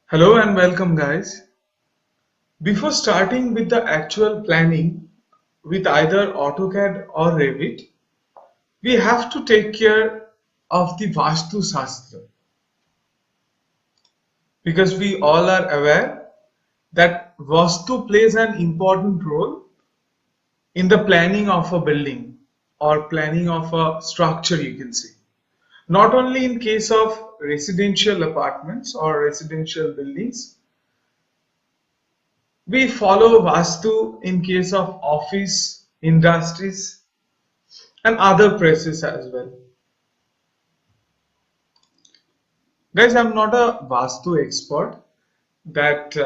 Hello and welcome, guys. Before starting with the actual planning with either AutoCAD or Revit, we have to take care of the Vastu Shastra because we all are aware that Vastu plays an important role in the planning of a building or planning of a structure, you can say. Not only in case of residential apartments or residential buildings, we follow Vastu in case of office, industries, and other places as well. Guys, I'm not a Vastu expert that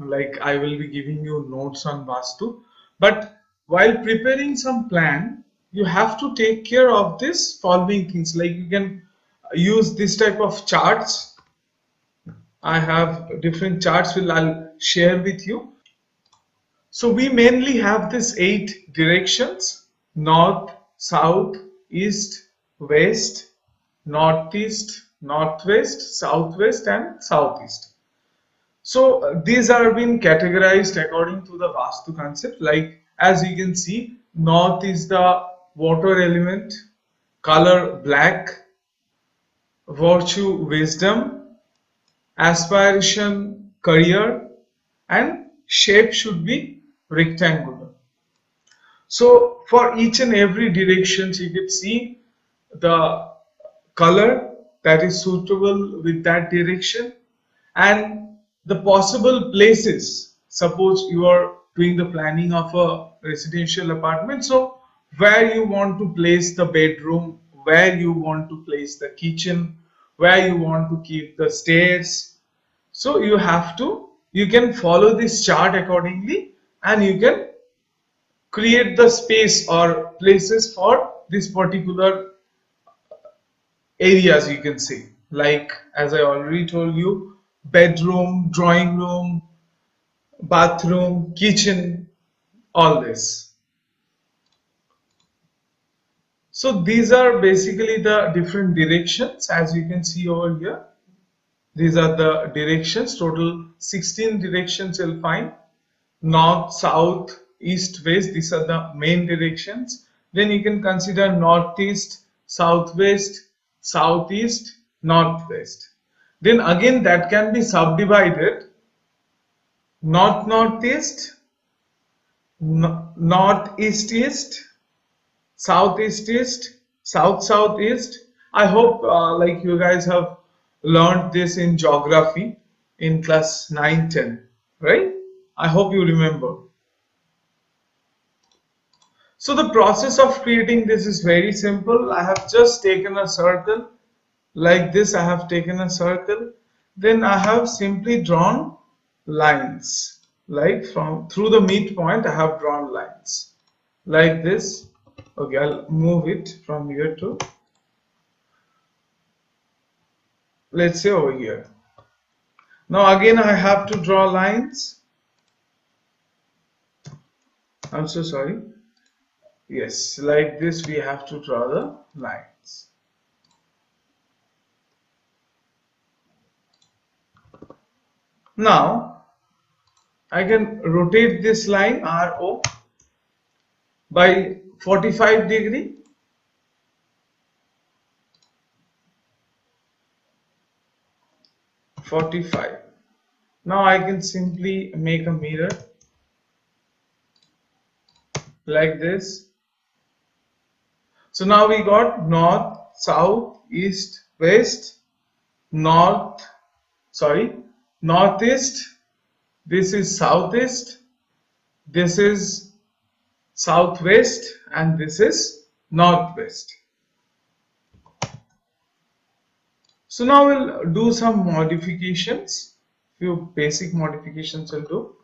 like I will be giving you notes on Vastu, but while preparing some plan, you have to take care of this following things. Like you can use this type of charts. I have different charts will I'll share with you. So we mainly have these 8 directions: north, south, east, west, northeast, northwest, southwest, and southeast. So these are being categorized according to the Vastu concept. Like as you can see, north is the water element, color black, virtue wisdom, aspiration career, and shape should be rectangular. So for each and every directions you can see the color that is suitable with that direction and the possible places. Suppose you are doing the planning of a residential apartment, so where you want to place the bedroom, where you want to place the kitchen, where you want to keep the stairs. So you can follow this chart accordingly and you can create the space or places for this particular areas, you can say, like as I already told you, bedroom, drawing room, bathroom, kitchen, all this. So these are basically the different directions. As you can see over here, these are the directions. Total 16 directions you'll find: north, south, east, west. These are the main directions. Then you can consider northeast, southwest, southeast, northwest. Then again that can be subdivided: north northeast, northeast east, southeast east, south southeast. I hope like you guys have learned this in geography in class 9, 10, right? I hope you remember. So the process of creating this is very simple. I have just taken a circle like this. I have taken a circle. Then I have simply drawn lines, like from through the midpoint. I have drawn lines like this. Okay, I'll move it from here to, let's say, over here. Now again I have to draw lines. I'm so sorry. Yes, like this we have to draw the lines. Now I can rotate this line RO by 45 degree. Now I can simply make a mirror like this. So now we got north, south, east, west, northeast. This is southeast, this is southwest, and this is northwest. So now we'll do some modifications, few basic modifications we'll do.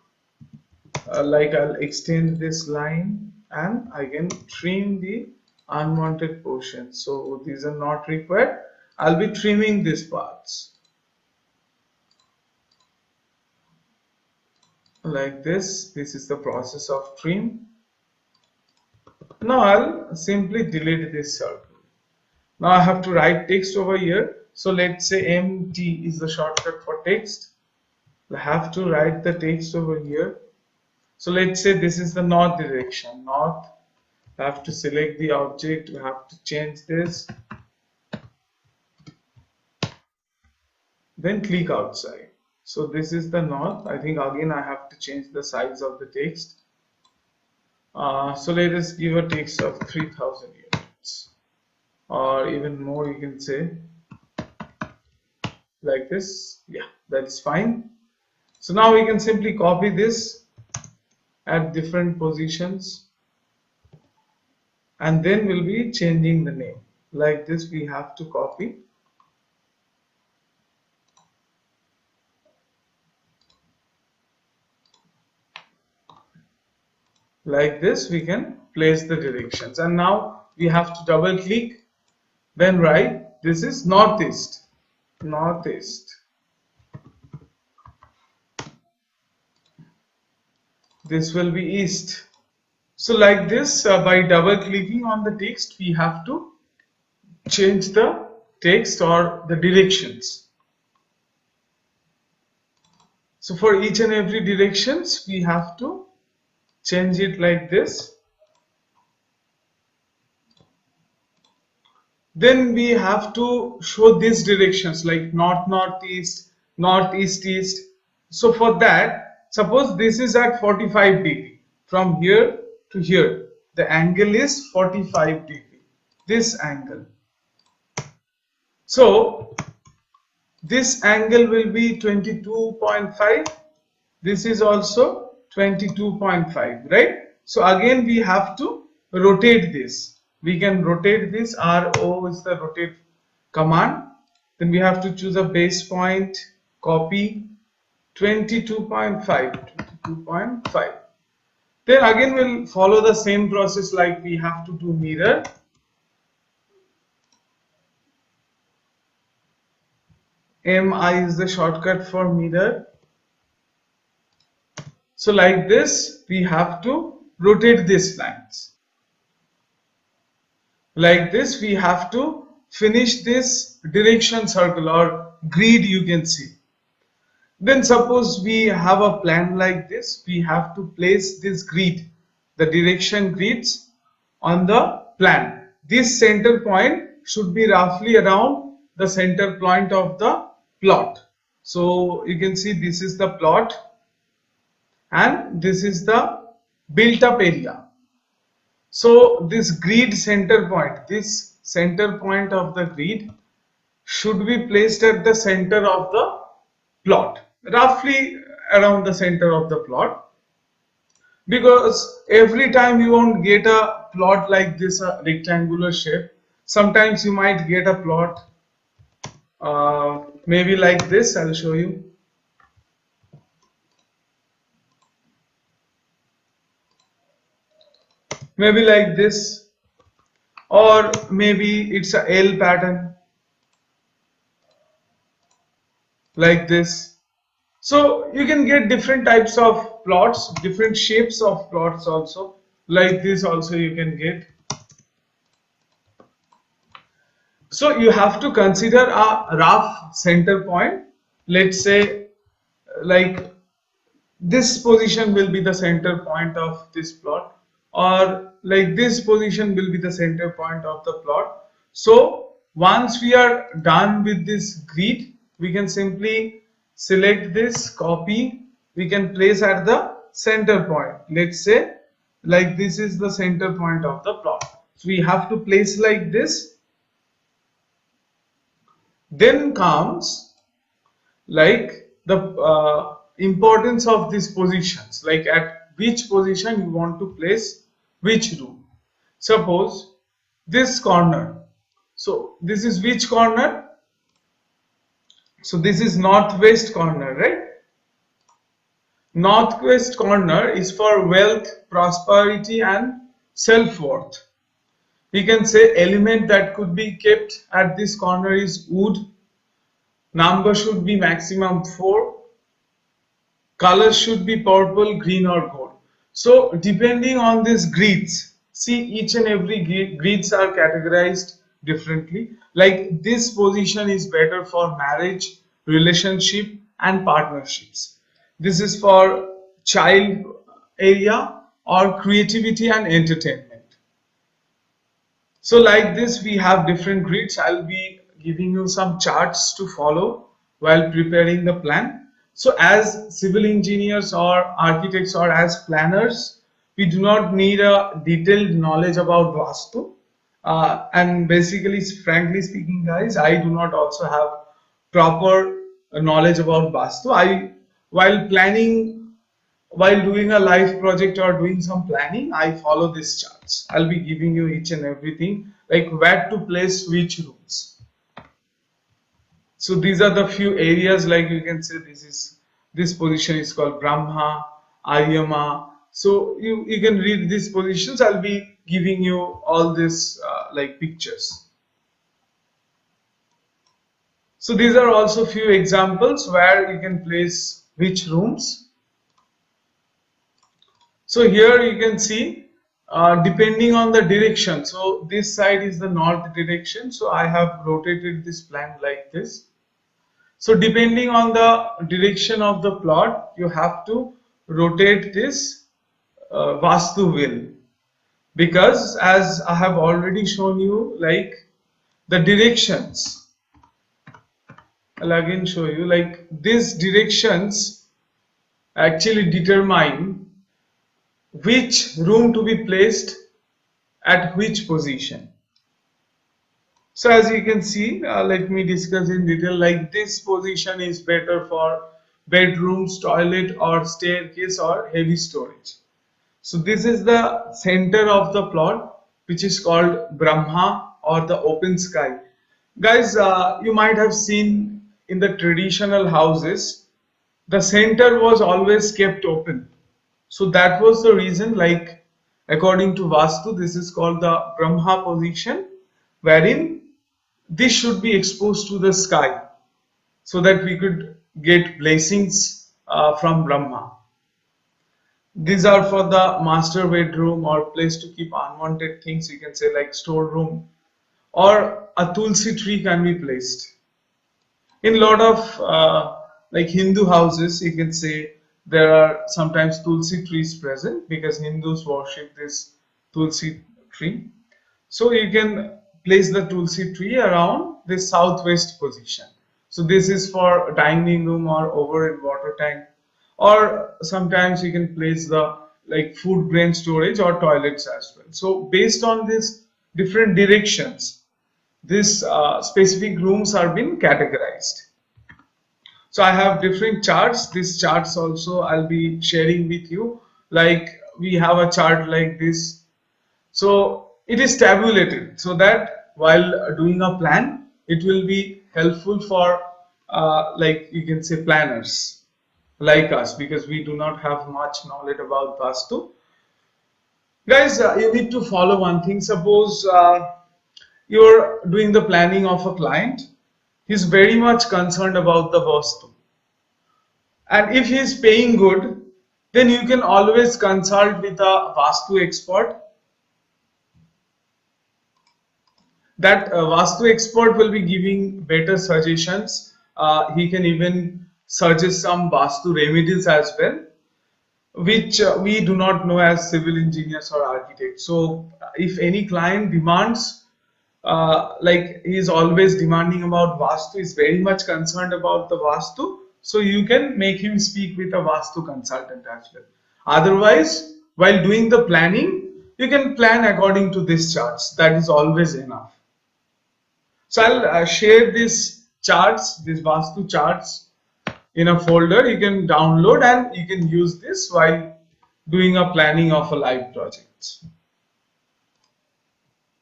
Like I'll extend this line and I can trim the unwanted portions. So these are not required. I'll be trimming these parts like this. This is the process of trim. Now I'll simply delete this circle. Now I have to write text over here. So let's say MT is the shortcut for text. I have to write the text over here. So let's say this is the north direction. North. I have to select the object. We have to change this. Then click outside. So this is the north. I think again I have to change the size of the text. So let us give a text of 3000 units, or even more, you can say like this. Yeah, that's fine. So now we can simply copy this at different positions, and then we'll be changing the name. Like this, we have to copy. Like this, we can place the directions, and now we have to double click, then write this is northeast. Northeast. This will be east. So like this, by double clicking on the text, we have to change the text or the directions. So for each and every directions, we have to change it like this. Then we have to show these directions like north, northeast, northeast, east. So for that, suppose this is at 45 degree. From here to here, the angle is 45 degree. This angle. So this angle will be 22.5. This is also 22.5, right? So again we have to rotate this. We can rotate this. RO is the rotate command. Then we have to choose a base point, copy 22.5. 22.5. Then again we'll follow the same process, like we have to do mirror. MI is the shortcut for mirror. So like this, we have to rotate these lines. Like this, we have to finish this direction circle or grid, you can see. Then suppose we have a plan like this, we have to place this grid, the direction grids on the plan. This center point should be roughly around the center point of the plot. So you can see this is the plot and this is the built up area. So this grid center point, this center point of the grid should be placed at the center of the plot, roughly around the center of the plot, because every time you won't get a plot like this, a rectangular shape. Sometimes you might get a plot maybe like this. I'll show you. Maybe like this, or maybe it's a L pattern like this. So you can get different types of plots, different shapes of plots also. Like this also you can get. So you have to consider a rough center point. Let's say like this position will be the center point of this plot, or like this position will be the center point of the plot. So once we are done with this grid, we can simply select this, copy, we can place at the center point. Let's say like this is the center point of the plot. So we have to place like this. Then comes like the importance of these positions, like at which position you want to place which room. Suppose this corner, so this is which corner? So this is northwest corner, right? Northwest corner is for wealth, prosperity and self-worth. We can say element that could be kept at this corner is wood. Number should be maximum 4. Color should be purple, green or gold. So depending on these grids, see each and every grids are categorized differently. Like this position is better for marriage, relationship and partnerships. This is for child area or creativity and entertainment. So like this, we have different grids. I'll be giving you some charts to follow while preparing the plan. So as civil engineers or architects or as planners, we do not need a detailed knowledge about Vastu. And basically, frankly speaking, guys, I do not also have proper knowledge about Vastu. While planning while doing a live project or doing some planning, I follow these charts. I'll be giving you each and everything, like where to place which rooms. So these are the few areas, like you can say this position is called Brahma, Aryama. So you can read these positions. I'll be giving you all this like pictures. So these are also few examples where you can place which rooms. So here you can see depending on the direction. So this side is the north direction. So I have rotated this plan like this. So depending on the direction of the plot, you have to rotate this Vastu wheel, because as I have already shown you, like the directions, I'll again show you, like these directions actually determine which room to be placed at which position. So as you can see, let me discuss in detail, like this position is better for bedrooms, toilet or staircase or heavy storage. So this is the center of the plot, which is called Brahma or the open sky. Guys, you might have seen in the traditional houses, the center was always kept open. So that was the reason, like according to Vastu, this is called the Brahma position, wherein this should be exposed to the sky so that we could get blessings from Brahma. These are for the master bedroom or place to keep unwanted things, you can say, like storeroom, or a tulsi tree can be placed. In a lot of like Hindu houses, you can say there are sometimes tulsi trees present because Hindus worship this tulsi tree. So you can place the tulsi tree around the southwest position. So this is for dining room or overhead water tank, or sometimes you can place the like food grain storage or toilets as well. So based on these different directions, these specific rooms are being categorized. So I have different charts. These charts also I'll be sharing with you. Like we have a chart like this. So it is tabulated so that while doing a plan, it will be helpful for like you can say planners like us, because we do not have much knowledge about Vastu. Guys, you need to follow one thing. Suppose you're doing the planning of a client. He's very much concerned about the Vastu. And if he is paying good, then you can always consult with a Vastu expert. That Vastu expert will be giving better suggestions. He can even suggest some Vastu remedies as well, which we do not know as civil engineers or architects. So if any client demands, like he is always demanding about Vastu, is very much concerned about the Vastu, so you can make him speak with a Vastu consultant as well. Otherwise, while doing the planning, you can plan according to these charts. That is always enough. So I'll share these charts, these Vastu charts in a folder. You can download and you can use this while doing a planning of a live project.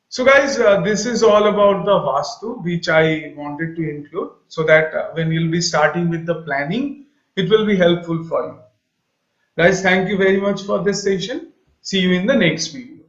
So guys, this is all about the Vastu, which I wanted to include, so that when you'll be starting with the planning, it will be helpful for you. Guys, thank you very much for this session. See you in the next video.